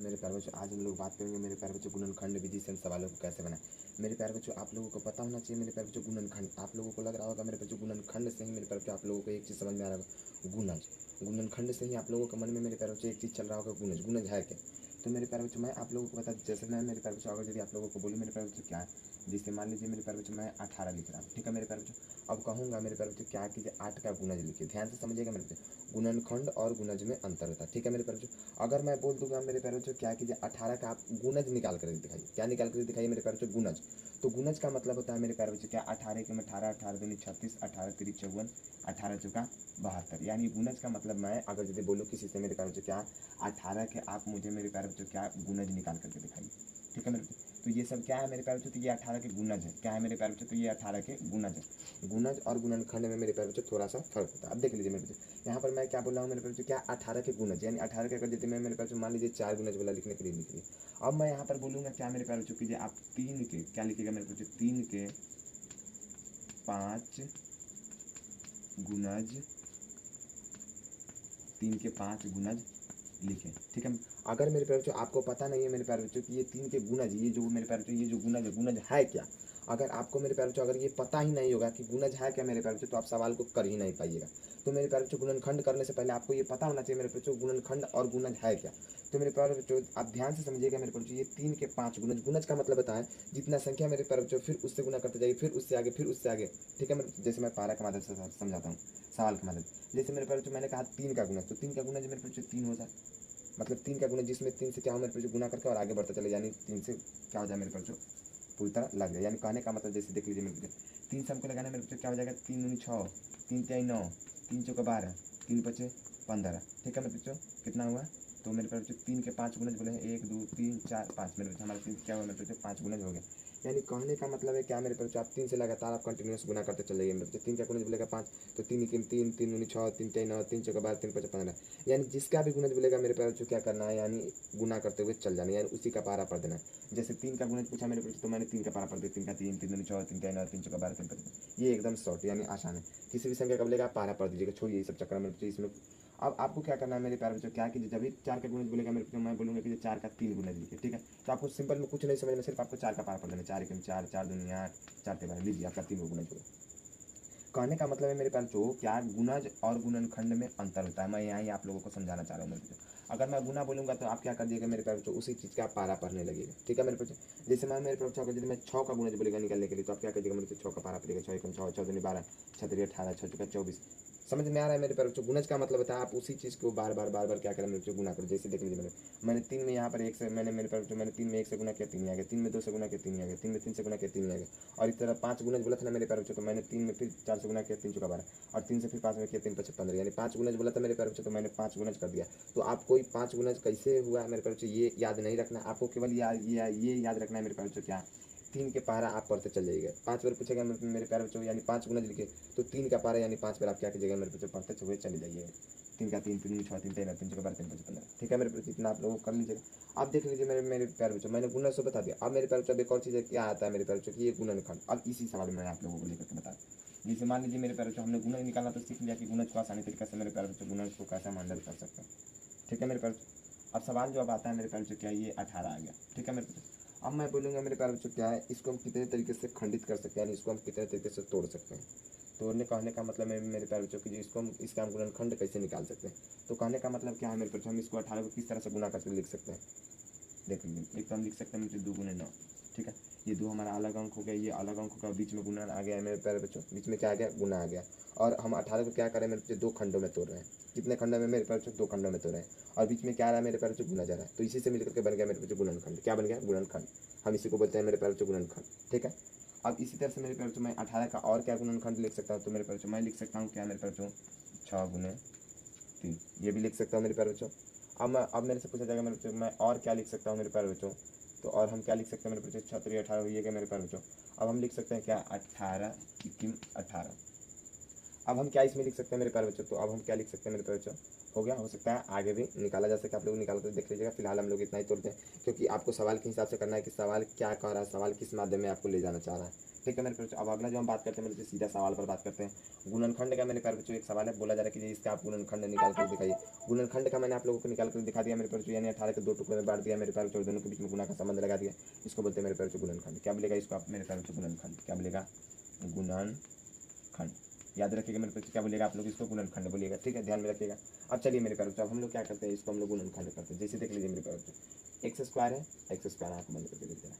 मेरे प्यारे बच्चों, आज हम लोग बात करेंगे मेरे प्यारे बच्चों गुणनखंड विधि से हम सवालों को कैसे बनाएं। मेरे प्यारे बच्चों, आप लोगों को पता होना चाहिए मेरे प्यारे बच्चों गुणनखंड। आप लोगों को लग रहा होगा मेरे बच्चों गुणनखंड से ही मेरे प्यारे बच्चों आप लोगों को एक चीज़ समझ में आ रहा होगा, गुणज। गुणनखंड से ही आप लोगों के मन में मेरे प्यारे बच्चों एक चीज़ चल रहा होगा, गुणज। गुणज है क्या? तो मेरे प्यारे बच्चों, मैं आप लोगों को बता, जैसे मैं मेरे प्यारे बच्चों अगर यदि आप लोगों को बोलूँ मेरे प्यारे बच्चों क्या है, जिससे मान लीजिए मेरे प्यारे बच्चों मैं 18 लिख रहा हूँ, ठीक है मेरे प्यारे बच्चों। अब कहूँगा मेरे प्यारे बच्चों क्या कीजिए, 8 का गुणज लिखिए। ध्यान से समझिएगा मेरे बच्चों, गुणनखंड और गुणज में अंतर होता है, ठीक है मेरे प्यारे बच्चों। अगर मैं बोल दूंगा मेरे प्यारे बच्चों क्या कीजिए, 18 का आप गुणज निकाल कर दिखाइए। क्या निकाल कर दिखाइए मेरे प्यारे बच्चों? गुणज। तो गुणज का मतलब होता है मेरे प्यारे बच्चों क्या, 18 के में 18, 18 दूनी 36, 18 तिरी 54, 18 चौका 72। यानी गुणज का मतलब मैं अगर यदि बोलूँ किसी से मेरे प्यारे बच्चों क्या, 18 के आप मुझे मेरे प्यारे बच्चों क्या गुणज निकाल करके दिखाइए, ठीक है मेरे बच्चों। तो ये सब क्या है मेरे प्यारे बच्चों? तो ये 18 के गुणज है। क्या है मेरे प्यारे बच्चों? तो ये 18 के गुणज है। गुणज और गुणनखंड में मेरे प्यारे बच्चों थोड़ा सा फर्क होता है। अब देख लीजिए मेरे बच्चों, यहाँ पर मैं क्या बोल रहा हूँ मेरे प्यारे बच्चों क्या, 18 के गुणज, यानी 18 के अगर यदि मैं मेरे प्यारे बच्चों मान लीजिए 4 गुणज वाला लिखने के लिए लिख लिया। अब मैं यहाँ पर बोलूँगा क्या मेरे प्यारे बच्चों कीजिए, आप 3 के क्या लिखिएगा मेरे बच्चों, 3 के 5 गुणज, 3 के 5 गुणज लिखें, ठीक है। अगर मेरे प्यारे बच्चों आपको पता नहीं है मेरे प्यारे बच्चों कि ये 3 के गुणज, ये जो मेरे प्यारे बच्चों ये जो गुणज है, गुणज है क्या, अगर आपको मेरे प्यारे बच्चों अगर ये पता ही नहीं होगा कि गुणज है क्या मेरे प्यारे बच्चों, तो आप सवाल को कर ही नहीं पाइएगा। तो मेरे प्यारे बच्चों गुणनखंड करने से पहले आपको ये पता होना चाहिए मेरे बच्चों गुणनखंड और गुणज है क्या। तो मेरे प्यारे बच्चों आप ध्यान से समझिएगा मेरे प्यारे बच्चों, ये 3 के 5 गुणज, गुणज का मतलब होता है जितना संख्या मेरे प्यारे बच्चों फिर उससे गुना करते जाइए, फिर उससे आगे, फिर उससे आगे, ठीक है मेरे। जैसे मैं पारा के माध्यम से समझाता हूँ, सवाल के माध्यम से। जैसे मेरे प्यारे बच्चों मैंने कहा 3 का गुणज, तो 3 का गुणज मेरे बच्चों 3 होता है। मतलब 3 का गुणज जिसमें 3 से क्या हो मेरे बच्चों गुना करके और आगे बढ़ता चले, यानी 3 से क्या हो जाए मेरे बच्चों पूरी तरह लग जाए। यानी कहने का मतलब जैसे देख लीजिए मेरे बच्चों, 3 से हमको लगाना मेरे बच्चों क्या हो जाएगा, 3 दूनी 6, 3 तिहाई 9, 3 चौका 12, 3 पचे 15, ठीक है मेरे बच्चों। कितना हुआ? तो मेरे पास बच्चों 3 के 5 गुणज बोले हैं, 1 2 3 4 5, मेरे बच्चों हमारा 3 क्या हुआ मेरे बच्चों, 5 गुणज हो गया। यानी कहने का मतलब है क्या मेरे बच्चों, आप 3 से लगातार आप कंटिन्यूस गुना करते चले जाइए मेरे बच्चों। 3 का गुणज बोलेगा 5, तो 3 3 3 3 दूनी 6, 3 तिहाई 9, 3 चौका 12, 3 पचे 15। यानी जिसका भी गुणज बोलेगा मेरे प्यारे बच्चों क्या करना है, यानी गुना करते हुए चल जाना, यानी उसी का पारा पढ़ देना है। जैसे 3 का गुणज पूछा मेरे बच्चों, तो मैंने 3 का पारा पढ़ दिया, 3 का 3, 3 दूनी 6, 3 तिहाई 9, 3 चौका 12, 3 पचे। ये एकदम शॉर्ट यानी आसान है। किसी भी संख्या का बोलेगा आप पारा पढ़ दीजिएगा, छोड़िए ये सब चक्कर मेरे बच्चों इसमें। अब आपको क्या करना है मेरे प्यारे बच्चों, क्या कीजिए, जब भी 4 का गुणज बोलेगा मेरे बच्चों, मैं बोलूँगा कि 4 का 3 गुणज लिखिए, ठीक है। तो आपको सिंपल में कुछ नहीं समझना, सिर्फ आपको 4 का पारा पढ़ देना, 4 1 4, 4 दूनी 8, 4 के 12, लीजिए आपका 3 गुणज होगा। कहने का मतलब है मेरे प्यारे बच्चों क्या, गुणज और गुणनखंड में अंतर होता है। मैं यहाँ ही आप लोगों को समझाना चाह रहा हूँ मेरे बच्चों। अगर मैं गुना बोलूँगा तो आप क्या कर दिएगा मेरे प्यारे बच्चों, उसी चीज़ का आप पारा पढ़ने लगेगा, ठीक है मेरे बच्चों। जैसे मैं मेरे प्यारे बच्चों अगर मैं 6 का गुणज बोलेगा निकालने के लिए, तो आप क्या करिएगा मेरे बच्चों, 6 का पारा पड़ेगा, 6 1 6, 6 दूनी 12, 6 3 18, 6 चौका 24। समझ में आ रहा है मेरे प्यारे बच्चों? गुणज का मतलब होता है आप उसी चीज़ को बार बार क्या करें मेरे बच्चों, गुना करें। जैसे देख लीजिए मैंने 3 में यहाँ पर 1 से, मैंने मेरे प्यारे बच्चों मैंने 3 में 1 से गुना किया 3 आ गया, 3 में 2 से गुना किया 3 आ गया, 3 में 3 से गुना किया 3 आ गया। और इस तरह 5 गुणज बोला था ना मेरे प्यारे बच्चों, तो मैंने 3 में फिर 4 से गुना किया 3 चौका 12, और 3 से फिर 5 में किया 3 पचे 15, यानी 5 गुणज बोला था मेरे प्यारे बच्चों, तो मैंने 5 गुणज कर दिया। तो आपको 5 गुणज कैसे हुआ है मेरे प्यारे बच्चों ये याद नहीं रखना, आपको केवल ये याद रखना है मेरे प्यारे बच्चों क्या, 3 के पारा आप पढ़ते चल जाइएगा। 5 बार पूछेगा मेरे प्यारे बच्चों, यानी 5 गुणज लिखे, तो 3 का पारा यानी 5 बार आप क्या कीजिएगा मेरे बच्चों, पढ़ते हुए चले जाइए। 3 का 3 3 6 3 3 3 चौका 12, 3 पचे 15, ठीक है मेरे बच्चों, इतना आप लोगों को कर लीजिएगा। अब देख लीजिए मेरे प्यारे बच्चों, मैंने गुणज से बता दिया। अब मेरे प्यारे बच्चों एक और चीज़ है, क्या आता है मेरे प्यारे बच्चों की, ये गुणनखंड। अब इसी सवाल में मैं आप लोगों को लेकर के बता, जैसे मान लीजिए मेरे प्यारे बच्चों हमने गुणज निकालना तो सीख लिया कि गुणज को आसानी तरीके से मेरे प्यारे बच्चों गुणज को कैसे हैंडल कर सकते हैं, ठीक है मेरे प्यारे बच्चों। अब सवाल जो अब आता है मेरे प्यारे बच्चों क्या, ये 18 आ गया, ठीक है मेरे बच्चों। अब मैं बोलूँगा मेरे प्यारे बच्चों क्या है, इसको हम कितने तरीके से खंडित कर सकते हैं, यानी इसको हम कितने तरीके से तोड़ सकते हैं। तोड़ने कहने का मतलब है मेरे प्यारे बच्चों कि इसको हम इसका हम गुणनखंड कैसे निकाल सकते हैं। तो कहने का मतलब क्या है मेरे बच्चों, हम इसको 18 को किस तरह से गुना करके लिख सकते हैं। देख लीजिए, एक तो हम लिख सकते हैं मुझे 2 गुने 9, ठीक है। ये 2 हमारा अलग अंक हो गया, ये अलग अंक होगा, बीच में गुना आ गया मेरे प्यारे बच्चों, बीच में क्या आ गया, गुना आ गया। और हम 18 को क्या करें मेरे बच्चों, 2 खंडों में तोड़ रहे हैं। कितने खंडों में मेरे प्यारे बच्चों, 2 खंडों में तोड़ रहे हैं। और बीच में क्या आ रहा है मेरे प्यारे बच्चों, गुना जा रहा है। तो इसी से मिलकर के बन गया मेरे बच्चों गुणनखंड। क्या बन गया, गुणनखंड। हम इसी को बोलते हैं मेरे प्यारे बच्चों गुणनखंड, ठीक है। अब इसी तरह से मेरे प्यारे बच्चों मैं 18 का और क्या गुणनखंड लिख सकता हूँ, तो मेरे प्यारे बच्चों मैं लिख सकता हूँ क्या मेरे प्यारे बच्चों, 6 गुने 3, ये भी लिख सकता हूँ मेरे प्यारे बच्चों। अब मेरे से पूछा जाएगा मेरे बच्चों मैं और क्या लिख सकता हूँ मेरे प्यारे बच्चों, तो और हम क्या लिख सकते हैं मेरे बच्चों, 6 3 18 हुई है क्या मेरे प्यारे बच्चों। अब हम लिख सकते हैं क्या, 18 18। अब हम क्या इसमें लिख सकते हैं मेरे प्यारे बच्चों, तो अब हम क्या लिख सकते हैं मेरे प्यारे बच्चों, हो गया। हो सकता है आगे भी निकाला जा सके, आप लोग निकाल कर देख लीजिएगा। फिलहाल हम लोग इतना ही तोड़ते हैं, क्योंकि आपको सवाल के हिसाब से करना है कि सवाल क्या कह रहा है, सवाल किस माध्यम में आपको ले जाना चाह रहा है। ठीक है मेरे बच्चों, अब अगला जो हम बात करते हैं मेरे बच्चों, सीधा सवाल पर बात करते हैं। गुणनखंड का मेरे प्यारे बच्चों एक सवाल है, बोला जा रहा है कि इसका आप गुणनखंड निकाल कर दिखाइए। गुणनखंड का मैंने आप लोगों को निकाल कर दिखा दिया मेरे प्यारे बच्चों, यानी 18 के 2 टुकड़े में बांट दिया मेरे प्यारे बच्चों, दोनों के बीच में गुणा का संबंध लगा दिया। इसको बोलते हैं मेरे प्यारे बच्चों गुणनखंड। क्या बोलेगा इसको आप मेरे प्यारे बच्चों, गुणनखंड। क्या बोलेगा, गुणनखंड। याद रखिएगा मेरे बच्चों, क्या बोलेगा आप लोग इसको, गुणनखंड बोलिएगा। ठीक है, ध्यान में रखिएगा। अब चलिए मेरे प्यारे बच्चों, अब हम लोग क्या करते हैं, इसको हम लोग गुणनखंड करते हैं। जैसे देख लीजिए मेरे प्यारे बच्चों, एक्स स्क्वायर है, एक्स स्क्वायर आंख बंद करके देख देना।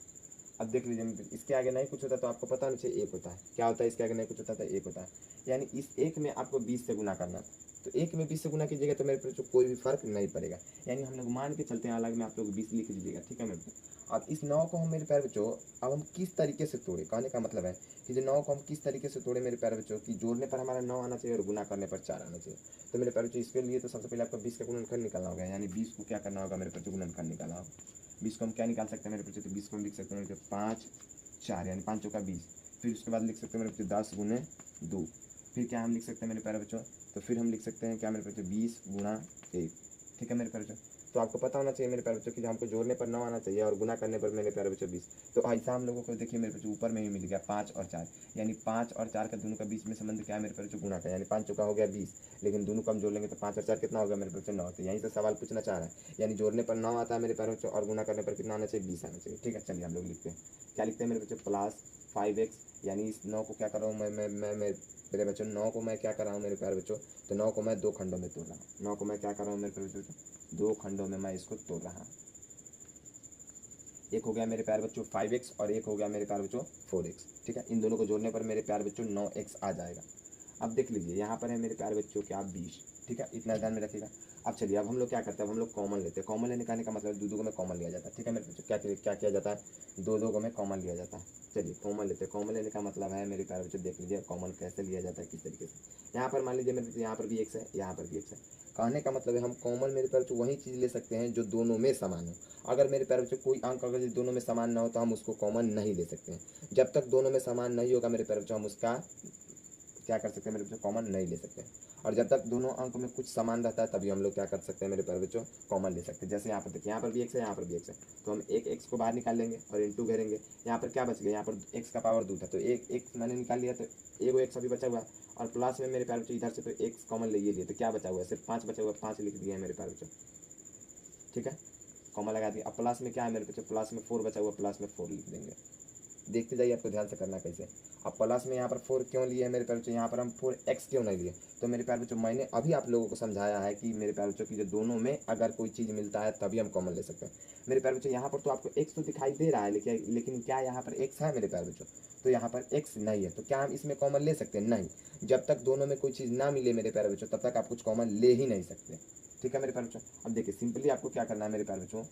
अब देख लीजिए, इसके आगे नहीं कुछ होता तो आपको पता नहीं चाहिए एक होता है। क्या होता है, इसके आगे नहीं कुछ होता था, एक होता है। यानी इस एक में आपको 20 से गुना करना था, तो एक में 20 से गुना कीजिएगा तो मेरे बच्चों कोई भी फर्क नहीं पड़ेगा। यानी हम लोग मान के चलते हैं, अलग में आप लोग 20 लिख लीजिएगा। ठीक है मेरे बच्चों, अब इस 9 को हम मेरे प्यारे बच्चों, अब हम किस तरीके से तोड़े, कहने का मतलब है कि जो 9 को हम किस तरीके से तोड़े मेरे प्यारे बच्चों, कि जोड़ने पर हमारा 9 आना चाहिए और गुना करने पर 4 आना चाहिए। तो मेरे प्यारे बच्चों, इसके लिए तो सबसे पहले आपको 20 का गुणनखंड निकालना होगा। यानी 20 को क्या करना होगा मेरे बच्चों, गुणनखंड निकालना होगा। 20 को हम क्या निकाल सकते हैं मेरे बच्चों, तो 20 को हम लिख सकते हैं 5 4, यानी 5 चौका 20। फिर उसके बाद लिख सकते हैं मेरे बच्चों 10 गुने 2। फिर क्या हम लिख सकते हैं मेरे प्यारे बच्चों, तो फिर हम लिख सकते हैं क्या मेरे बच्चों, 20 गुणा 1। ठीक है मेरे प्यारे बच्चों, तो आपको पता होना चाहिए मेरे प्यारे बच्चों कि हमको जोड़ने पर 9 आना चाहिए और गुना करने पर मेरे प्यारे बच्चों 20। तो ऐसा हम लोगों को देखिए मेरे बच्चों, ऊपर में ही मिल गया 5 और 4, यानी 5 और 4 का दोनों का बीच में संबंध क्या है मेरे प्यारे बच्चों, गुना का। यानी 5 चौका हो गया 20, लेकिन दोनों को हम जोड़ लेंगे तो 5 और 4 कितना होगा मेरे बच्चों, 9। तो यहीं से सवाल पूछना चाह रहा है, यानी जोड़ने पर 9 आता है मेरे प्यारे बच्चों और गुना करने पर कितना आना चाहिए, 20 आना चाहिए। ठीक है, चलिए हम लोग लिखते हैं। क्या लिखते हैं मेरे बच्चों, प्लस 5x, यानी इस 9 को क्या कर रहा हूँ मैं मेरे बच्चों, 9 को मैं क्या कर रहा हूँ मेरे प्यारे बच्चों, तो 9 को मैं 2 खंडों में तोड़ रहा हूँ। 9 को मैं क्या कर रहा हूँ मेरे प्यारे बच्चों, 2 खंडों में मैं इसको तोड़ रहा हूँ। एक हो गया मेरे प्यारे बच्चों 5x और एक हो गया मेरे प्यारे बच्चों 4x। ठीक है, इन दोनों को जोड़ने पर मेरे प्यारे बच्चों 9x आ जाएगा। अब देख लीजिए यहाँ पर है मेरे प्यारे बच्चों क्या, 20। ठीक है, इतना ध्यान में रखिएगा। अब चलिए, अब हम लोग क्या करते हैं, हम लोग कॉमन लेते हैं। कॉमन लेने का मतलब 2 को में कॉमन लिया जाता है। ठीक है मेरे बच्चों, क्या किया जाता है, 2 को में कॉमन लिया जाता है। चलिए कॉमन लेते हैं। कॉमन लेने का मतलब है मेरे प्यारे बच्चों, देख लीजिए कॉमन कैसे लिया जाता है, किस तरीके से। यहाँ पर मान लीजिए मेरे बच्चों, यहाँ पर भी x है, यहाँ पर भी x है। कहने का मतलब है हम कॉमन मेरे प्यारे बच्चों वही चीज़ ले सकते हैं जो दोनों में समान हो। अगर मेरे प्यारे बच्चों कोई अंक अगर दोनों में समान ना हो तो हम उसको कॉमन नहीं ले सकते हैं। जब तक दोनों में समान नहीं होगा मेरे प्यारे बच्चों, हम उसका क्या कर सकते हैं मेरे बच्चों, कॉमन नहीं ले सकते। और जब तक दोनों अंक में कुछ समान रहता है तभी हम लोग क्या कर सकते हैं मेरे प्यारे बच्चों, कॉमन ले सकते हैं। जैसे यहाँ पर देखिए, यहाँ पर भी x है, यहाँ पर भी x है, तो हम एक x को बाहर निकाल लेंगे और इंटू घेरेंगे। यहाँ पर क्या बच गया, यहाँ पर x का पावर 2 था, तो एक मैंने निकाल लिया, तो एगो x अभी बचा हुआ। और प्लस में मेरे प्यारे बच्चों इधर से तो x कॉमन ले लिए, तो क्या बचा हुआ है, सिर्फ 5 बचा हुआ, 5 लिख दिया है मेरे प्यारे बच्चों। ठीक है, कॉमन लगा दिया। अब प्लस में क्या है मेरे बच्चों, प्लस में 4 बचा हुआ, प्लस में 4 लिख देंगे। देखते जाइए, आपको ध्यान से करना कैसे। अब प्लस में यहाँ पर 4 क्यों लिए हैं मेरे प्यारे बच्चों, यहाँ पर हम 4x क्यों नहीं लिए, तो मेरे प्यारे बच्चों मैंने अभी आप लोगों को समझाया है कि मेरे प्यारे बच्चों की जो दोनों में अगर कोई चीज़ मिलता है तभी हम कॉमन ले सकते हैं। मेरे प्यारे बच्चों यहाँ पर तो आपको x तो दिखाई दे रहा है, लेकिन क्या यहाँ पर x है मेरे प्यारे बच्चों, तो यहाँ पर x नहीं है, तो क्या हम इसमें कॉमन ले सकते हैं, नहीं। जब तक दोनों में कोई चीज़ ना मिले मेरे प्यारे बच्चों, तब तक आप कुछ कॉमन ले ही नहीं सकते। ठीक है मेरे प्यारे बच्चों, अब देखिए सिंपली आपको क्या करना है मेरे प्यारे बच्चों,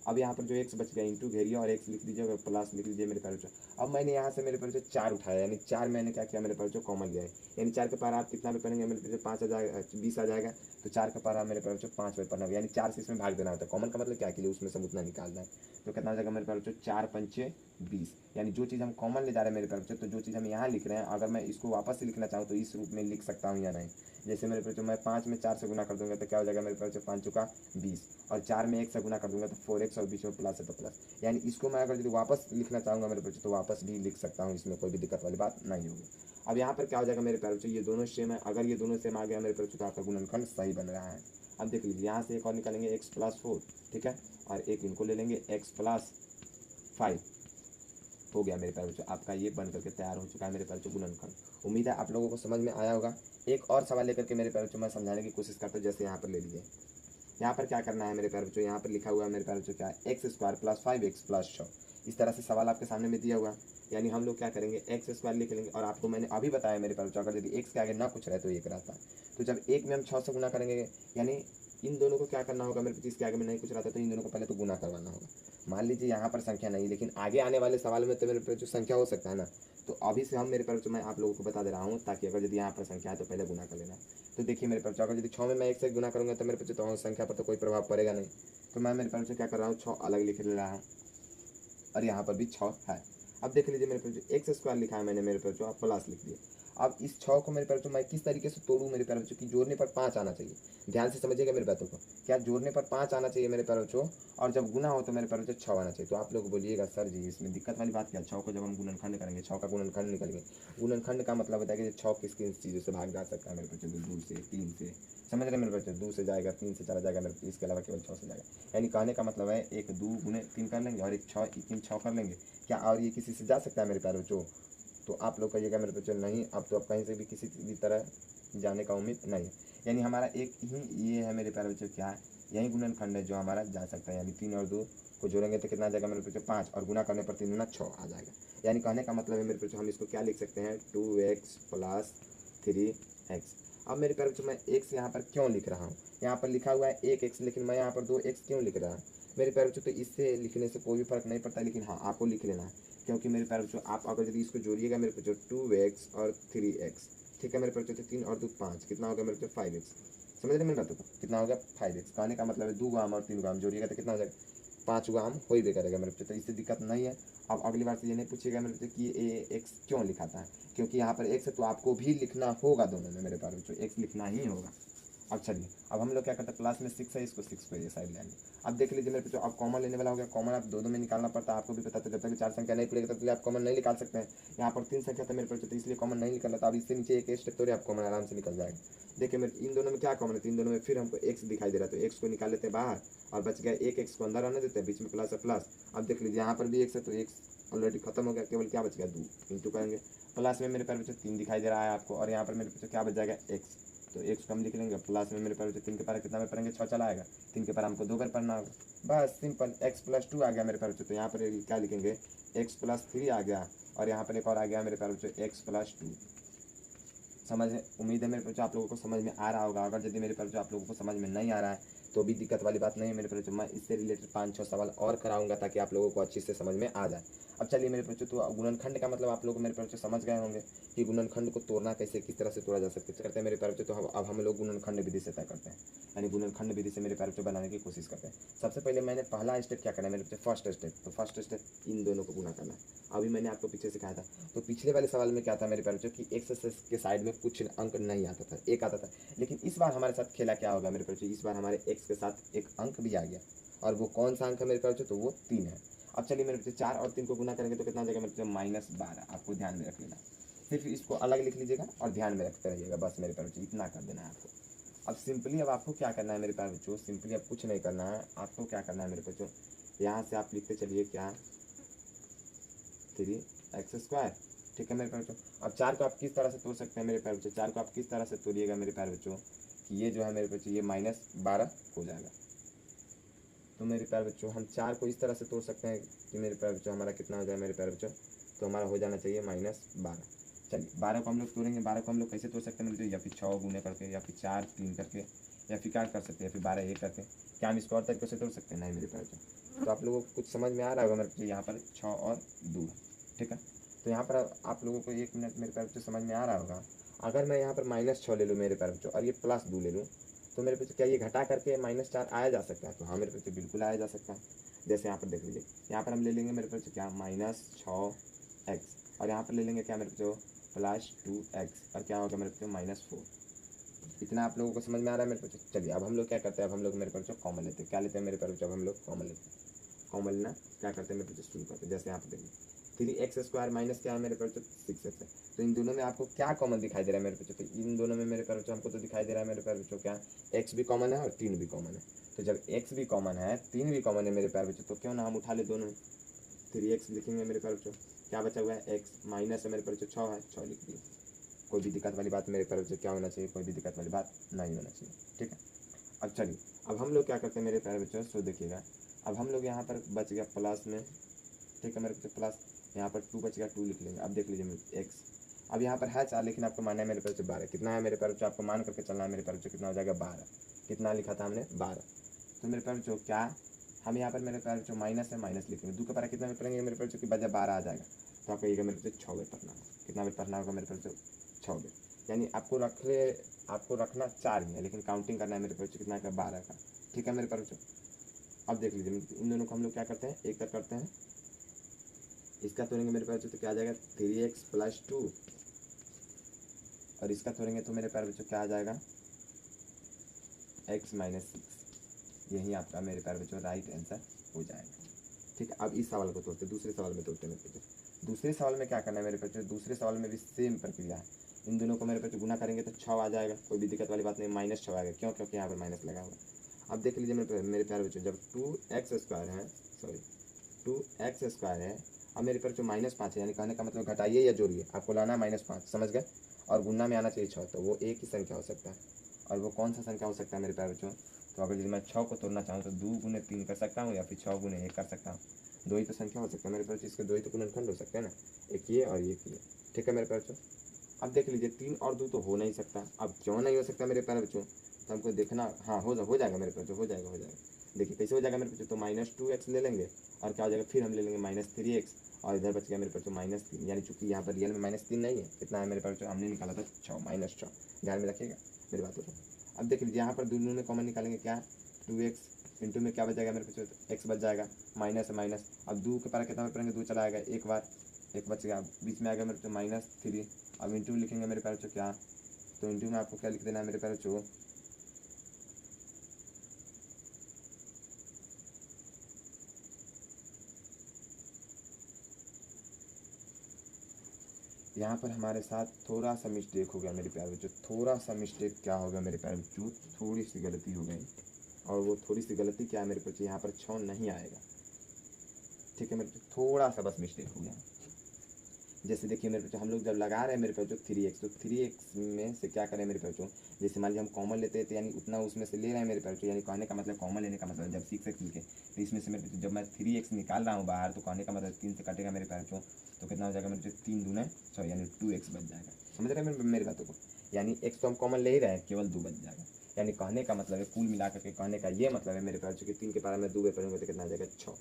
अब यहाँ पर जो x बच गया इंटू घेरिए और x लिख दीजिए और प्लस लिख लीजिए मेरे प्यारे बच्चों। अब मैंने यहाँ से मेरे बच्चों 4 उठाया, यानी 4 मैंने क्या किया मेरे बच्चों, कॉमन लिया है। यानी 4 के पार आप कितना पे पढ़ेंगे मेरे बच्चों, 5 आ जाएगा, 20 आ जाएगा। तो 4 का पार आप मेरे बच्चों 5 पे पढ़ना, यानी 4 से इसमें भाग देना होता है। कॉमन का मतलब क्या कीजिए, उसमें से उतना निकालना है। तो कितना हो जाएगा मेरे बच्चों, 4 पंचे 20। यानी जो चीज़ हम कॉमन ले जा रहे हैं मेरे बच्चों, तो जो चीज़ हम यहाँ लिख रहे हैं अगर मैं इसको वापस से लिखना चाहूँ तो इस रूप में लिख सकता हूँ या नहीं। जैसे मेरे बच्चों मैं 5 में 4 से गुना कर दूंगा तो क्या हो जाएगा मेरे बच्चों, 5 चौका 20, और 4 में 1 से गुना कर दूंगा तो 4x, और बीच में प्लस है तो प्लस। यानी इसको मैं अगर यदि वापस लिखना चाहूँगा मेरे बच्चों तो वापस भी लिख सकता हूँ, इसमें कोई भी दिक्कत वाली बात नहीं होगी। अब यहाँ पर क्या हो जाएगा मेरे प्यारे बच्चों, ये दोनों सेम है। अगर ये दोनों सेम आ गया मेरे प्यारे बच्चों तो आपका गुणनखंड सही बन रहा है। अब देख लीजिए, यहाँ से एक और निकालेंगे x + 4, ठीक है, और एक इनको ले लेंगे x + 5। हो गया मेरे प्यारे बच्चों, आपका ये बन करके तैयार हो चुका है मेरे प्यारे बच्चों गुणनखंड। उम्मीद है आप लोगों को समझ में आया होगा। एक और सवाल लेकर के मेरे प्यारे बच्चों मैं समझाने की कोशिश करता हूँ। जैसे यहाँ पर ले लीजिए, यहाँ पर क्या करना है मेरे प्यारे बच्चों, यहाँ पर लिखा हुआ है मेरे प्यारे बच्चों क्या है, x² + 5x + 6। इस तरह से सवाल आपके सामने में दिया हुआ। यानी हम लोग क्या करेंगे, x² लिख लेंगे। और आपको मैंने अभी बताया मेरे प्यारे बच्चों, अगर यदि x के आगे ना कुछ रहे तो 1 रहता है। तो जब 1 में हम 6 से गुना करेंगे, यानी इन दोनों को क्या करना होगा मेरे बच्चों, इसके आगे में नहीं कुछ रहता तो इन दोनों को पहले तो गुना करवाना होगा। मान लीजिए यहाँ पर संख्या नहीं, लेकिन आगे आने वाले सवाल में तो मेरे बच्चों संख्या हो सकता है ना। तो अभी से हम मेरे प्यारे बच्चों मैं आप लोगों को बता दे रहा हूँ, ताकि अगर यदि यहाँ पर संख्या है तो पहले गुना कर लेना। तो देखिए मेरे बच्चों, अगर यदि 6 में मैं 1 से गुना करूँगा तो मेरे बच्चों तो संख्या पर तो कोई प्रभाव पड़ेगा नहीं। तो मैं मेरे बच्चों क्या कर रहा हूँ, 6 अलग लिख ले रहा हूँ, और यहाँ पर भी 6 है। अब देख लीजिए मेरे बच्चों, x² लिखा है मैंने मेरे बच्चों, आप प्लस लिख दिए। अब इस 6 को मेरे प्यारे बच्चों मैं किस तरीके से तोड़ूँ मेरे प्यारे बच्चों कि जोड़ने पर 5 आना चाहिए। ध्यान से समझिएगा मेरी बातों को, क्या जोड़ने पर 5 आना चाहिए मेरे प्यारे बच्चों, और जब गुना हो तो मेरे प्यारे बच्चों 6 आना चाहिए। तो आप लोग बोलिएगा सर जी इसमें दिक्कत वाली बात क्या है, 6 को जब हम गुणनखंड करेंगे 6 का गुणनखंड निकलेंगे। गुणनखंड का मतलब होता है कि 6 किस किस चीज़ों से भाग जा सकता है मेरे बच्चों, 2 से 3 से, समझ रहे मेरे बच्चों, 2 से जाएगा, 3 से चला जाएगा मेरे बच्चों, इसके अलावा केवल 6 से जाएगा। यानी कहने का मतलब है एक 2 गुने 3 कर लेंगे और एक 6 3 6 कर लेंगे क्या, और ये किसी से जा सकता है मेरे प्यारे बच्चों? तो आप लोग कहिएगा मेरे बच्चों नहीं, अब तो अब कहीं से भी किसी भी तरह जाने का उम्मीद नहीं है। यानी हमारा एक ही ये है मेरे प्यारे बच्चों, क्या है, यही गुणनखंड है जो हमारा जा सकता है। यानी 3 और 2 को जोड़ेंगे तो कितना आ जाएगा मेरे बच्चों 5, और गुना करने पर 3 गुना 6 आ जाएगा। यानी कहने का मतलब है मेरे बच्चों हम इसको क्या लिख सकते हैं, 2x + 3x। अब मेरे प्यारे बच्चों मैं x यहाँ पर क्यों लिख रहा हूँ, यहाँ पर लिखा हुआ है 1x, लेकिन मैं यहाँ पर 2x क्यों लिख रहा हूँ मेरे प्यारे बच्चों? तो इससे लिखने से कोई भी फर्क नहीं पड़ता, लेकिन हाँ आपको लिख लेना है, क्योंकि मेरे प्यारे बच्चों आप अगर यदि इसको जोड़िएगा मेरे बच्चों 2x और 3x, ठीक है मेरे बच्चों, तो 3 और 2 5, कितना होगा मेरे बच्चों 5x। समझ रहे मेरी बातों को, कितना होगा 5x। कहने का मतलब है 2 आम और 3 आम जोड़िएगा तो कितना हो जाएगा 5 आम हो ही करेगा मेरे बच्चों, तो इससे दिक्कत नहीं है। अब अगली बार से ये नहीं पूछिएगा मेरे बच्चों कि ये x क्यों लिखा था, क्योंकि यहाँ पर x है तो आपको भी लिखना होगा दोनों में मेरे प्यारे बच्चों, x लिखना ही होगा। अब चलिए अब हम लोग क्या करते हैं, प्लस में 6 है, इसको 6 पे ये साइड लेंगे। अब देख लीजिए मेरे बच्चों, अब कॉमन लेने वाला हो गया, कॉमन आप दो में निकालना पड़ता है, आपको भी पता था, जब तक 4 संख्या नहीं पड़ेगी तब तक आप कॉमन नहीं निकाल सकते हैं। यहाँ पर 3 संख्या था मेरे बच्चों, तो इसलिए कॉमन नहीं निकल रहा था। अब इससे नीचे एक स्टेप तोड़े आप कॉमन आराम से निकल जाएगा। देखिए मेरे इन दोनों में क्या कॉमन है, इन दोनों में फिर हमको x दिखाई दे रहा है, तो x को निकाल लेते हैं बाहर और बच गया एक x को अंदर आने देते हैं, बीच में प्लस है प्लस। अब देख लीजिए यहाँ पर भी x है, तो x ऑलरेडी खत्म हो गया, केवल क्या बच गया 2 इंटू करेंगे, प्लस में मेरे प्यारे बच्चों 3 दिखाई दे रहा है आपको, और यहाँ पर मेरे बच्चों क्या बच जाएगा x, तो x को हम लिख लेंगे प्लस में मेरे प्यारे बच्चों 3 के पारा कितना में पढ़ेंगे 6 चला आएगा, 3 के पारा हमको 2 बार पढ़ना होगा, बस सिंपल x + 2 आ गया मेरे प्यारे बच्चों। तो यहाँ पर क्या लिखेंगे x + 3 आ गया, और यहाँ पर एक और आ गया मेरे प्यारे बच्चों x + 2। समझ, उम्मीद है मेरे बच्चों आप लोगों को समझ में आ रहा होगा। अगर यदि मेरे बच्चों आप लोगों को समझ में नहीं आ रहा है तो भी दिक्कत वाली बात नहीं है मेरे बच्चों, मैं इससे रिलेटेड 5-6 सवाल और कराऊंगा ताकि आप लोगों को अच्छी से समझ में आ जाए। अब चलिए मेरे बच्चों, तो गुणनखंड का मतलब आप लोग मेरे बच्चों समझ गए होंगे कि गुणनखंड को तोड़ना कैसे, किस तरह से तोड़ा जा सकता है करते हैं मेरे प्यारे बच्चों। तो अब हम लोग गुणनखंड विधि से तय करते हैं, यानी गुणनखंड विधि से मेरे प्यारे बच्चों बनाने की कोशिश करते हैं। सबसे पहले मैंने पहला स्टेप क्या करना है मेरे बच्चों, फर्स्ट स्टेप, तो फर्स्ट स्टेप इन दोनों को गुना करना है। अभी मैंने आपको पीछे सिखाया था, तो पिछले वाले सवाल में क्या था मेरे प्यारे बच्चों कि एक्स के साइड में कुछ अंक नहीं आता था, एक आता था, लेकिन इस बार हमारे साथ खेला क्या होगा मेरे प्यारे बच्चों, इस बार हमारे एक्स के साथ एक अंक भी आ गया, और वो कौन सा अंक है मेरे प्यारे बच्चों, तो वो 3 है। अब चलिए मेरे बच्चों 4 और 3 को गुना करेंगे तो कितना आ जाएगा मेरे बच्चों -12, आपको ध्यान में रख लेना, सिर्फ इसको अलग लिख लीजिएगा और ध्यान में रखते रहिएगा, बस मेरे प्यारे बच्चों इतना कर देना है आपको। अब सिंपली अब आपको क्या करना है मेरे प्यारे बच्चों, सिंपली अब कुछ नहीं करना है, आपको क्या करना है मेरे बच्चों, यहाँ से आप लिखते चलिए क्या 3x², ठीक है मेरे प्यारे बच्चों। अब 4 को आप किस तरह से तोड़ सकते हैं मेरे प्यारे बच्चों, 4 को आप किस तरह से तोड़िएगा मेरे प्यारे बच्चों कि ये जो है मेरे बच्चों ये -12 हो जाएगा। तो मेरे प्यारे बच्चों हम 4 को इस तरह से तोड़ सकते हैं कि मेरे प्यारे बच्चों हमारा कितना हो जाए मेरे प्यारे बच्चों, तो हमारा हो जाना चाहिए -12। चलिए 12 को हम लोग तोड़ेंगे, 12 को हम लोग कैसे तोड़ सकते हैं मेरे बच्चों, या फिर 6 गुने करके, या फिर 4 3 करके, या फिर क्या कर सकते हैं, या फिर 12 1 करके, क्या हम इसको और तरीके से तोड़ सकते हैं, नहीं मेरे प्यारे बच्चों। तो आप लोगों को कुछ समझ में आ रहा होगा मेरे बच्चों, यहाँ पर 6 और 2 है, ठीक है। तो यहाँ पर आप लोगों को 1 मिनट मेरे प्यारे बच्चों समझ में आ रहा होगा, अगर मैं यहाँ पर -6 ले लूँ मेरे प्यारे बच्चों और ये +2 ले लूँ, तो मेरे बच्चों क्या ये घटा करके -4 आया जा सकता है, तो हाँ मेरे बच्चों बिल्कुल आया जा सकता है। जैसे यहाँ पर देख लीजिए, यहाँ पर हम ले लेंगे मेरे बच्चों क्या -6x, और यहाँ पर ले लेंगे क्या मेरे बच्चों +2x, और क्या होगा मेरे बच्चों -4। इतना आप लोगों को समझ में आ रहा है मेरे बच्चों। चलिए अब हम लोग क्या करते हैं, अब हम लोग मेरे बच्चों कॉमन लेते हैं, क्या लेते हैं मेरे बच्चों, अब हम लोग कॉमन लेते हैं, कॉमन लेना क्या करते हैं मेरे बच्चों शुरू करते हैं। जैसे यहाँ पर देखिए 3x² माइनस क्या है मेरे बच्चों 6x है, तो इन दोनों में आपको क्या कॉमन दिखाई दे रहा है मेरे बच्चों, तो इन दोनों में मेरे बच्चों हमको तो दिखाई दे रहा है मेरे प्यारे बच्चों क्या x भी कॉमन है और 3 भी कॉमन है। तो जब x भी कॉमन है 3 भी कॉमन है मेरे प्यारे बच्चों, तो क्यों ना हम उठा ले दोनों, 3x लिखेंगे मेरे प्यारे बच्चों, क्या बचा हुआ है x माइनस है मेरे प्यारे बच्चों 6 है, 6 लिख दिए। कोई भी दिक्कत वाली बात मेरे प्यारे बच्चों क्या होना चाहिए, कोई भी दिक्कत वाली बात नहीं होना चाहिए, ठीक है। अब चलिए अब हम लोग क्या करते हैं मेरे प्यारे बच्चों, सो देखिएगा अब हम लोग यहाँ पर बच गया प्लस में, ठीक है मेरे बच्चों प्लस, यहाँ पर 2 बच गया, 2 लिख लेंगे। अब देख लीजिए मेरे x, अब यहाँ पर है 4 लेकिन आपको मानना है मेरे प्यारे बच्चों 12, कितना है मेरे प्यारे बच्चों आपको मान करके चलना है मेरे प्यारे बच्चों, कितना हो जाएगा 12, कितना लिखा था हमने 12। तो मेरे प्यारे बच्चों क्या हम यहाँ पर मेरे प्यारे बच्चों माइनस है, माइनस लिखेंगे, 2 का पारा कितना में पढ़ेंगे मेरे प्यारे बच्चों की बजाय 12 आ जाएगा, तो आप कहिएगा मेरे बच्चों 6 बेर पढ़ना होगा, कितना बेर पढ़ना होगा मेरे प्यारे बच्चों 6 बेर, यानी आपको रखना 4 ही है, लेकिन काउंटिंग करना है मेरे प्यारे बच्चों कितना का 12 का, ठीक है मेरे प्यारे बच्चों। अब देख लीजिए इन दोनों को हम लोग क्या करते हैं एक तक करते हैं, इसका तोड़ेंगे मेरे पास तो क्या आ जाएगा 3x + 2 और इसका तोड़ेंगे तो मेरे प्यारे बच्चों क्या आ जाएगा, x माइनस 6। यही आपका मेरे प्यारे बच्चों राइट आंसर हो जाएगा। ठीक है, अब इस सवाल को तोड़ते, दूसरे सवाल में तोड़ते मेरे बच्चों। दूसरे सवाल में क्या करना है मेरे बच्चों, दूसरे सवाल में भी सेम प्रक्रिया है। इन दोनों को मेरे बच्चों गुना करेंगे तो 6 आ जाएगा, कोई भी दिक्कत वाली बात नहीं। -6 आएगा, क्यों, क्योंकि यहाँ पर माइनस लगा हुआ। अब देख लीजिए मेरे प्यारे बच्चों, जब 2x स्क्वायर है, सॉरी 2x स्क्वायर है, अब मेरे पर जो -5 है, यानी कहने का मतलब घटाइए या जोड़िए, आपको लाना है -5, समझ गए। और गुना में आना चाहिए 6, तो वो एक ही संख्या हो सकता है। और वो कौन सा संख्या हो सकता है मेरे प्यारे बच्चों, तो अगर यदि मैं 6 को तोड़ना चाहूँ तो 2 गुने 3 कर सकता हूँ, या फिर 6 गुने 1 कर सकता हूँ। दो ही तो संख्या हो सकता है मेरे पास, इसके दो ही तो गुणनखंड हो सकते हैं ना, एक ये और एक ये। ठीक है मेरे प्यारे बच्चों, अब देख लीजिए 3 और 2 तो हो नहीं सकता। अब क्यों नहीं हो सकता मेरे प्यारे बच्चों, तो हमको देखना, हाँ हो जाएगा मेरे बच्चों, हो जाएगा। देखिए कैसे हो जाएगा मेरे बच्चों, तो -2x ले लेंगे और क्या हो जाएगा, फिर हम ले लेंगे -3x, और इधर बच गया मेरे बच्चों -3, यानी चूंकि यहाँ पर रियल में -3 नहीं है, कितना है मेरे पास बच्चों, हमने निकाला था 6, -6। ध्यान में रखिएगा मेरी बातों को। अब देख लीजिए यहाँ पर दोनों में कॉमन निकालेंगे, क्या 2x इंटू में क्या बच जाएगा मेरे बच्चों, x बच जाएगा, माइनस माइनस। अब 2 के पार कितना पड़ेंगे, 2 चला आएगा, एक बार 1 बच गया, बीच में आ गया मेरे बच्चों -3। अब इंटू लिखेंगे मेरे प्यारे बच्चों क्या, तो इंटू में आपको क्या लिख देना है मेरे प्यारे बच्चों, यहाँ पर हमारे साथ थोड़ा सा मिस्टेक हो गया मेरे प्यारे बच्चों। थोड़ा सा मिस्टेक क्या हो गया मेरे प्यारे बच्चों, थोड़ी सी गलती हो गई। और वो थोड़ी सी गलती क्या है मेरे बच्चों, यहाँ पर 6 नहीं आएगा। ठीक है मेरे बच्चों, थोड़ा सा बस मिस्टेक हो गया। जैसे देखिए मेरे बच्चों, हम लोग जब लगा रहे हैं मेरे बच्चों 3x, तो 3x में से क्या करें मेरे बच्चों, जैसे मान लीजिए हम कॉमन लेते हैं तो यानी उतना उसमें से ले रहे हैं मेरे बच्चों, यानी कहने का मतलब कॉमन लेने का मतलब जब 6x लिखे तो इसमें से मेरे बच्चों जब मैं 3x निकाल रहा हूँ बाहर, तो कहने का मतलब 3 से कटेगा मेरे बच्चों, तो कितना हो जाएगा मेरे बच्चों, 3 दूना 6, यानी 2x बच जाएगा। समझ रहे हैं मेरी बातों को, यानी x तो हम कॉमन ले ही रहे हैं, केवल 2 बच जाएगा। यानी कहने का मतलब है, कुल मिलाकर के कहने का ये मतलब है मेरे बच्चों कि 3 के पारा में 2 पे पढ़ेंगे तो कितना आ जाएगा 6,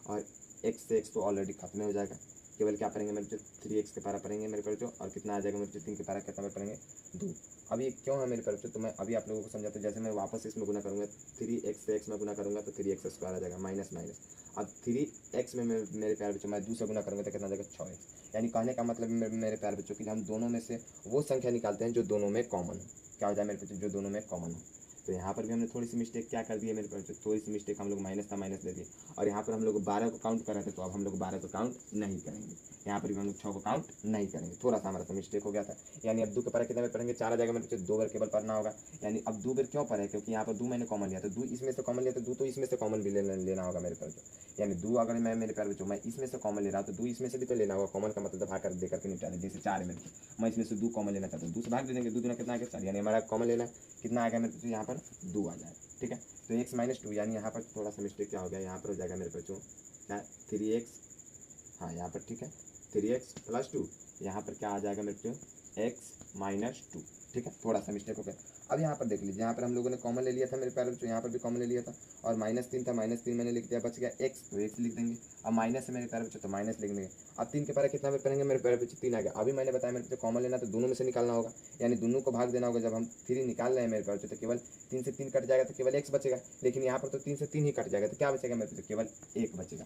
और x से x तो ऑलरेडी खत्म हो जाएगा, केवल क्या पढ़ेंगे मेरे बच्चों 3x के पारा पढ़ेंगे मेरे बच्चों, और कितना आ जाएगा मेरे बच्चों, 3 के पारा कितना पढ़ेंगे 2। अब ये क्यों है मेरे बच्चों, तो मैं अभी आप लोगों को समझाता हूँ। जैसे मैं वापस इसमें गुना करूँगा, 3x से x में गुना करूँगा तो 3x स्क्वायर आ जाएगा, माइनस माइनस। अब 3x में मेरे प्यारे बच्चों मैं 2 से गुना करूँगा तो कितना आ जाएगा 6x। यानी कहने का मतलब मेरे प्यारे बच्चों कि हम दोनों में से वो संख्या निकालते हैं जो दोनों में कॉमन हो। क्या हो जाए मेरे बच्चों, जो दोनों में कॉमन हो। तो यहाँ पर भी हमने थोड़ी सी मिस्टेक क्या कर दी है मेरे बच्चों, थोड़ी सी मिस्टेक, हम लोग माइनस था माइनस दे दिए, और यहाँ पर हम लोग 12 को काउंट कर रहे थे, तो अब हम लोग 12 को काउंट नहीं करेंगे। यहाँ पर भी हम लोग 6 को काउंट नहीं करेंगे, थोड़ा सा हमारा तो मिस्टेक हो गया था। यानी अब 2 के पारा कितने बार पढ़ेंगे, 4 आ जाएगा मेरे बच्चों, 2 बार केवल पढ़ना होगा। यानी अब 2 बार क्यों पढ़े, क्योंकि यहाँ पर 2 मैंने कॉमन लिया, तो 2 इसमें से कॉमन लिया, तो 2 तो इसमें से कॉमन भी लेना होगा मेरे बच्चों। यानी 2 अगर मैं मेरे प्यारे बच्चों मैं इसमें से कॉमन ले रहा हूँ, तो 2 इसमें से भी तो लेना होगा। कॉमन का मतलब भाग कर दे करके निपटा दें, जैसे 4 है मेरे को, मैं इसमें से 2 कॉमन लेना चाहता हूँ, 2 से भाग दे देंगे, 2 दूना कितना आ गया 4, यानी हमारा कॉमन लेना कितना आएगा मेरे बच्चों, यहाँ पर 2 आ जाएगा। ठीक है, तो x माइनस 2, यानी यहाँ पर थोड़ा सा मिस्टेक क्या हो गया, यहाँ पर हो जाएगा मेरे बच्चों क्या 3x, हाँ यहाँ पर ठीक है 3x प्लस 2, यहाँ पर क्या आ जाएगा मेरे बच्चों x माइनस 2। ठीक है, थोड़ा सा मिस्टेक हो गया। अब यहाँ पर देख लीजिए, यहाँ पर हम लोगों ने कॉमन ले लिया था मेरे प्यारे बच्चों, यहाँ पर भी कॉमन ले लिया था, और -3 था, -3 मैंने लिख दिया, बच गया x, तो x लिख देंगे। अब माइनस है मेरे प्यारे बच्चों, तो माइनस लिख देंगे। अब 3 के पारा कितना में पढ़ेंगे मेरे प्यारे बच्चों, 3 आ गया। अभी मैंने बताया मेरे बच्चों कॉमन लेना तो दोनों में से निकालना होगा, यानी दोनों को भाग देना होगा। जब हम 3 निकाल रहे हैं मेरे प्यारे बच्चों, तो केवल 3 से 3 कट जाएगा तो केवल x बचेगा, लेकिन यहाँ पर तो 3 से 3 ही कट जाएगा, तो क्या बचेगा मेरे बच्चों, केवल 1 बचेगा।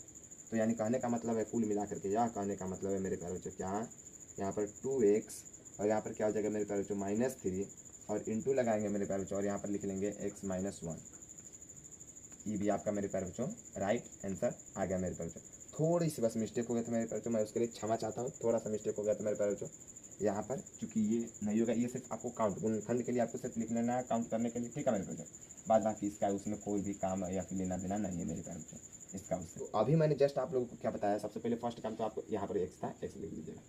तो यानी कहने का मतलब है, कुल मिला करके यह कहने का मतलब है मेरे प्यारे बच्चों क्या, यहाँ पर 2x, और यहाँ पर क्या हो जाएगा मेरे प्यारे बच्चों -3, और इंटू लगाएंगे मेरे प्यारे बच्चों, और यहाँ पर लिख लेंगे x माइनस 1। ये भी आपका मेरे प्यारे बच्चों राइट आंसर आ गया मेरे प्यारे बच्चों। थोड़ी सी बस मिस्टेक हो गया था मेरे प्यारे बच्चों, मैं उसके लिए क्षमा चाहता हूँ। थोड़ा सा मिस्टेक हो गया था मेरे प्यारे बच्चों यहाँ पर, चूँकि ये नहीं होगा, ये सिर्फ आपको काउंट गुणनखंड के लिए आपको सिर्फ लिख लेना है, काउंट करने के लिए। ठीक है मेरे बच्चों, बाद बाकी इसका उसमें कोई भी काम या फिर लेना देना नहीं है मेरे प्यारे बच्चों इसका उससे। तो अभी मैंने जस्ट आप लोगों को क्या बताया, सबसे पहले फर्स्ट काम तो आपको यहाँ पर x था, x लिख लीजिएगा।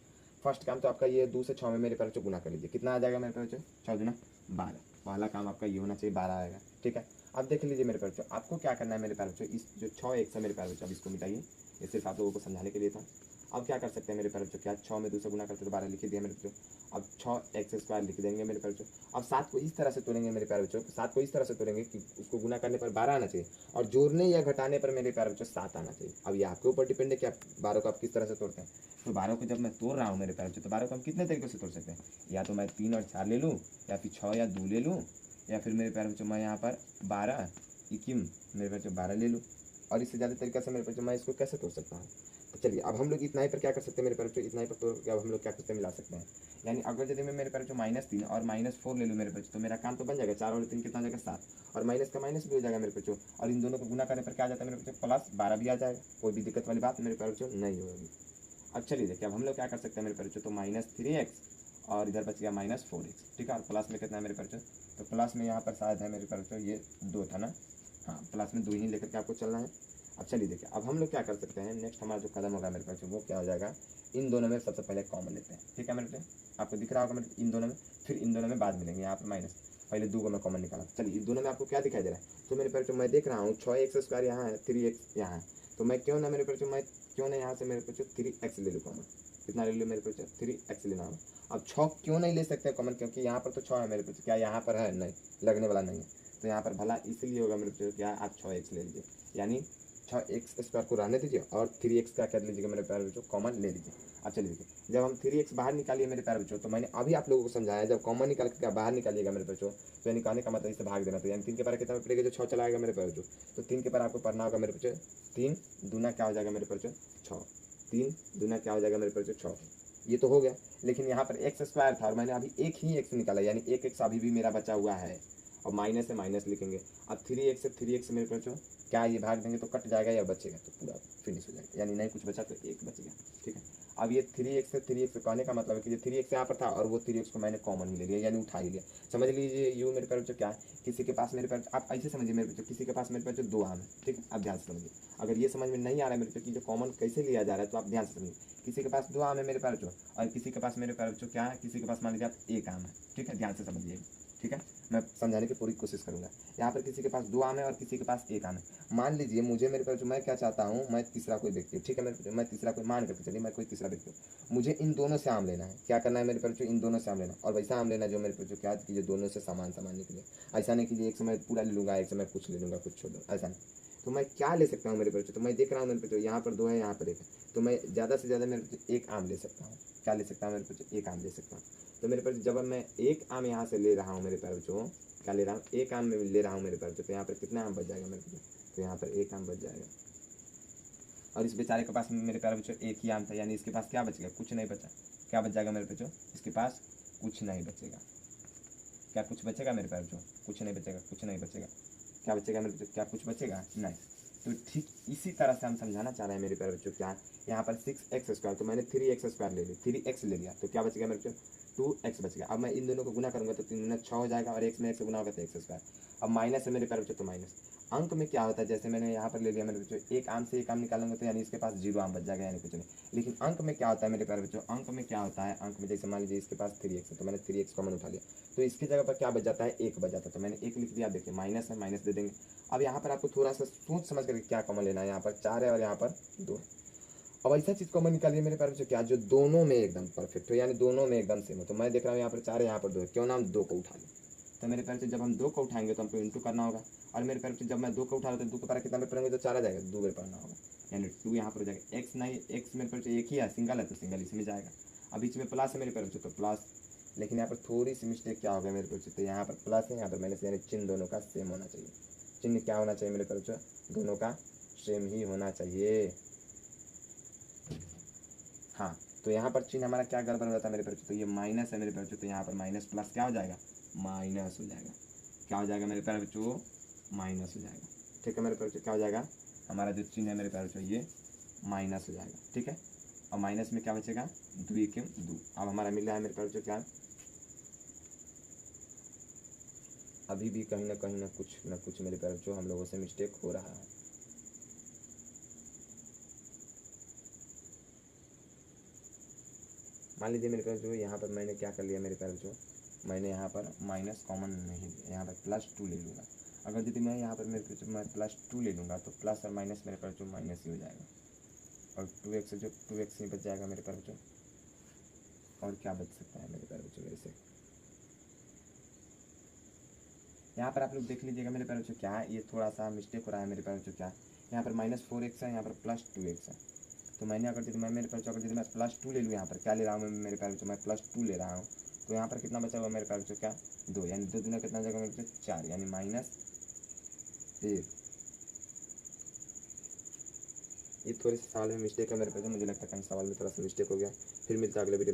फर्स्ट काम तो आपका ये 2 से 6 में मेरे प्यारे बच्चों गुना कर लीजिए, कितना आ जाएगा मेरे प्यारे बच्चों, 6 दूना 12। पहला काम आपका ये होना चाहिए, 12 आएगा। ठीक है, अब देख लीजिए मेरे प्यारे बच्चों, आपको क्या करना है मेरे प्यारे बच्चों, इस जो 6x है मेरे प्यारे बच्चों, अब इसको मिटाइए, ये सिर्फ आप लोगों को समझाने के लिए था। अब क्या कर सकते हैं मेरे प्यारे बच्चों, क्या 6 में 2 से गुना करते तो 12 लिख दिया मेरे बच्चों। अब 6x स्क्वायर लिख देंगे मेरे प्यारे बच्चों। अब 7 को इस तरह से तोड़ेंगे मेरे प्यारे बच्चों, 7 को इस तरह से तोड़ेंगे कि उसको गुना करने पर 12 आना चाहिए, और जोड़ने या घटाने पर मेरे प्यारे बच्चों 7 आना चाहिए। अब ये आपके ऊपर डिपेंड है कि आप 12 को आप किस तरह से तोड़ते हैं। तो 12 को जब मैं तोड़ रहा हूँ मेरे प्यारे बच्चों, तो 12 को हम कितने तरीके से तोड़ सकते हैं, या तो मैं 3 और 4 ले लूँ, या फिर 6 या 2 ले लूँ, या फिर मेरे प्यारे बच्चों मैं यहाँ पर 12 इक्कीम मेरे बच्चों 12 ले लूँ, और इससे ज़्यादा तरीका से मेरे पास मैं इसको कैसे तोड़ सकता हूँ। तो चलिए अब हम लोग इतना ही पर क्या कर सकते हैं मेरे पास, इतना ही पर तोड़ के अब हम लोग क्या करते हैं मिला सकते हैं। यानी अगर यदि मैं मेरे पास -3 और -4 ले लूँ मेरे पास, तो मेरा काम तो बन जाएगा। 4 और 3 कितना हो जाएगा 7, और माइनस का माइनस भी हो जाएगा मेरे पास, और इन दोनों को गुना करने पर क्या आ जाता है मेरे पास +12 भी आ जाएगा। कोई भी दिक्कत वाली बात मेरे पास नहीं होगी। अब चलिए देखिए अब हम लोग क्या कर सकते हैं मेरे पास, तो -3x और इधर बच गया -4x, ठीक है। और प्लस में कितना है मेरे पास, तो प्लस में यहाँ पर शायद है मेरे पास ये 2 था ना, हाँ प्लस में 2 ही लेकर के आपको चलना है। अब चलिए देखिए अब हम लोग क्या कर सकते हैं, नेक्स्ट हमारा जो कदम होगा मेरे पास वो क्या हो जाएगा, इन दोनों में सबसे पहले कॉमन लेते हैं, ठीक है मेरे पास। आपको दिख रहा होगा मेरे इन दोनों में, फिर इन दोनों में बाद मिलेंगे यहाँ पर माइनस, पहले 2 को मैं कॉमन निकाला। चलिए इन दोनों में आपको क्या दिखाई दे रहा है, तो मेरे पास मैं देख रहा हूँ 6x² यहाँ है, 3x यहाँ है, तो मैं क्यों ना मेरे पास मैं क्यों ना यहाँ से मेरे पास 3x ले लूँ कॉमन। कितना ले लूँ मेरे पास 3x लेना होगा। अब 6 क्यों नहीं ले सकते कॉमन, क्योंकि यहाँ पर तो 6 है मेरे पास, क्या यहाँ पर है नहीं, लगने वाला नहीं है, तो यहाँ पर भला इसलिए होगा मेरे पास क्या आप 6x ले लीजिए, यानी 6x² को रहने दीजिए और 3x का कर लीजिएगा मेरे प्यारे बच्चों, कॉमन ले लीजिए। अब चलिए देखिए जब हम 3x बाहर निकालिए मेरे प्यारे बच्चों, तो मैंने अभी आप लोगों को समझाया जब कॉमन निकाल के बाहर निकालिएगा मेरे बच्चों, तो निकालने का मतलब इसे भाग देना, तो यानी 3 के पार कितना पड़ेगा, जो 6 चला आएगा मेरे प्यारे बच्चों, तो 3 के पार आपको पढ़ना होगा मेरे बच्चों, 3 दूना क्या हो जाएगा मेरे बच्चों 6, 3 दूना क्या हो जाएगा मेरे बच्चों 6, ये तो हो गया। लेकिन यहाँ पर x² था और मैंने अभी एक ही x निकाला, यानी एक x अभी भी मेरा बचा हुआ है, और माइनस से माइनस लिखेंगे। अब 3x से 3x मेरे बच्चों क्या ये भाग देंगे तो कट जाएगा या बचेगा, तो पूरा फिनिश हो जाएगा, यानी नहीं कुछ बचा तो 1 बच गया, ठीक है। अब ये 3x से 3x कहने का मतलब है कि ये 3x यहाँ पर था और वो 3x को मैंने कॉमन ही ले लिया, यानी उठा ही लिया। समझ लीजिए यू मेरे पास जो क्या है, किसी के पास मेरे पास, आप ऐसे समझिए मेरे पास, किसी के पास मेरे पास जो 2 आम है, ठीक है। आप ध्यान से समझिए, अगर ये समझ में नहीं आ रहा है मेरे पास कि जो कॉमन कैसे लिया जा रहा है, तो आप ध्यान से समझिए। किसी के पास 2 आम है मेरे पास जो, और किसी के पास मेरे पास जो क्या है, किसी के पास मान लीजिए आप 1 आम है, ठीक है। ध्यान से समझिए, ठीक है, मैं समझाने की पूरी कोशिश करूंगा। यहाँ पर किसी के पास 2 आम है और किसी के पास 1 आम है। मान लीजिए मुझे मेरे पास जो मैं क्या चाहता हूँ, मैं तीसरा कोई व्यक्ति हूँ, ठीक है, मैं तीसरा कोई मान करके चलिए मैं कोई तीसरा व्यक्ति हूँ, मुझे इन दोनों से आम लेना है। क्या करना है मेरे पास जो इन दोनों से आम लेना, और वैसा आम लेना जो मेरे पास जो क्या कीजिए दोनों से समान समान निकले। ऐसा नहीं कीजिए एक समय पूरा ले लूँगा, एक समय कुछ ले लूँगा कुछ छोड़ दूँगा, ऐसा नहीं। तो मैं क्या ले सकता हूँ मेरे पास, तो मैं देख रहा हूँ मेरे पास यहाँ पर 2 है यहाँ पर 1 है, तो मैं ज़्यादा से ज़्यादा मेरे पास 1 आम ले सकता हूँ। क्या ले सकता हूँ मेरे पास, 1 आम ले सकता हूँ। तो मेरे पास जब मैं 1 आम यहाँ से ले रहा हूँ मेरे पास जो क्या ले रहा हूँ, 1 आम में ले रहा हूँ मेरे पास, तो यहाँ पर कितना आम बच जाएगा मेरे पास, तो यहाँ पर 1 आम बच जाएगा। और इस बेचारे के पास मेरे प्यारे बच्चों 1 ही आम था, यानी इसके पास क्या बच गया, कुछ नहीं बचा। क्या बच जाएगा मेरे बच्चों, इसके पास कुछ नहीं बचेगा। क्या कुछ बचेगा मेरे प्यारे बच्चों, कुछ नहीं बचेगा, कुछ नहीं बचेगा। क्या बचेगा मेरे बच्चों, क्या कुछ बचेगा नहीं। तो ठीक इसी तरह से हम समझाना चाह रहे हैं मेरे प्यारे बच्चों, क्या यहाँ पर 6x², तो मैंने 3x² ले लिया, 3x ले लिया, तो क्या बच गया मेरे बच्चों 2x बच गया। अब मैं इन दोनों को गुना करूंगा तो 3 में 6 हो जाएगा, और x में x से गुना होगा तो x²। अब माइनस है मेरे प्यारे बच्चों, तो माइनस अंक में क्या होता है, जैसे मैंने यहाँ पर ले लिया मेरे बच्चों 1 आम से 1 आम निकालेंगे तो यानी इसके पास 0 आम बच जाएगा, यानी कुछ नहीं। लेकिन अंक में क्या होता है मेरे प्यारे बच्चों, अंक में क्या होता है, अंक में जैसे मान लीजिए इसके पास 3x है, तो मैंने 3x कॉमन उठा लिया, तो इसकी जगह पर क्या बच जाता है 1 बच जाता है, तो मैंने 1 लिख दिया। देखिए माइनस है, माइनस दे देंगे। अब यहाँ पर आपको थोड़ा सा सोच समझ करके क्या कॉमन लेना है, यहाँ पर 4 है और यहाँ पर 2 है। अब ऐसा चीज़ कॉमन निकालिए मेरे प्यारे बच्चों क्या, जो दोनों में एकदम परफेक्ट हो, यानी दोनों में एकदम सेम हो। तो मैं देख रहा हूँ यहाँ पर 4 है यहाँ पर 2 है, क्यों ना हम 2 को उठा लें। तो मेरे प्यारे जब हम 2 को उठाएंगे तो हमको इंटू करना होगा, और मेरे प्यारे जब मैं 2 को उठा रहा तो 2 के पारा कितना में पढ़ेंगे तो 4 आ जाएगा, 2 बार पढ़ना होगा, यानी 2 यहाँ पर हो जाएगा। एक्स नहीं, एक्स मेरे प्यारे एक ही है, सिंगल है तो सिंगल इसमें जाएगा। अब बीच में प्लस है मेरे प्यारे तो प्लस, लेकिन यहाँ पर थोड़ी सी मिस्टेक क्या हो गया मेरे प्यारे, तो यहाँ पर प्लस है यहाँ पर माइनस, यानी चिन्ह दोनों का सेम होना चाहिए। चिन्ह क्या होना चाहिए मेरे प्यारे, दोनों का सेम ही होना चाहिए। हाँ, तो यहाँ पर चिन्ह हमारा क्या गड़बड़ हो जाता है मेरे प्यारे, तो ये माइनस है मेरे प्यारे, तो यहाँ पर माइनस प्लस क्या हो जाएगा, माइनस हो जाएगा। क्या हो जाएगा मेरे प्यारे बच्चों, माइनस हो जाएगा, ठीक है मेरे प्यारे। क्या हो जाएगा, हमारा जो चिन्ह है मेरे प्यारे बच्चों ये माइनस हो जाएगा, ठीक है। और माइनस में क्या बचेगा, 2 के 2। अब हमारा मिल रहा है मेरे प्यारे बच्चों क्या, अभी भी कहीं ना कुछ मेरे प्यारे बच्चों हम लोगों से मिस्टेक हो रहा है। मान लीजिए मेरे पास जो यहाँ पर मैंने क्या कर लिया मेरे प्यारे बच्चों, मैंने यहाँ पर माइनस कॉमन नहीं लिया, यहाँ पर +2 ले लूँगा। अगर यदि मैं यहाँ पर मेरे पास मैं +2 ले लूँगा तो प्लस और माइनस मेरे पास जो माइनस ही हो जाएगा, और 2x से जो 2x ही बच जाएगा मेरे प्यारे बच्चों। और क्या बच सकता है मेरे प्यारे बच्चों वैसे, यहाँ पर आप लोग देख लीजिएगा मेरे प्यारे बच्चों क्या है, ये थोड़ा सा मिस्टेक हो रहा है मेरे प्यारे बच्चों। क्या यहाँ पर -4x है, यहाँ पर +2x है, तो मैंने अगर यदि मैं मेरे पास अगर यदि मैं +2 ले लूँ, यहाँ पर क्या ले रहा हूँ मैं मेरे प्यारे बच्चों, मैं +2 ले रहा हूँ, तो यहाँ पर कितना बचा हुआ मेरे प्यारे बच्चों क्या, 2, यानी 2 दूना कितना जगह मेरे बच्चों 4, यानी -1। ये थोड़े से सवाल में मिस्टेक है मेरे पे, मुझे लगता है कहीं सवाल में थोड़ा सा मिस्टेक हो गया। फिर मिलता है अगले वीडियो में।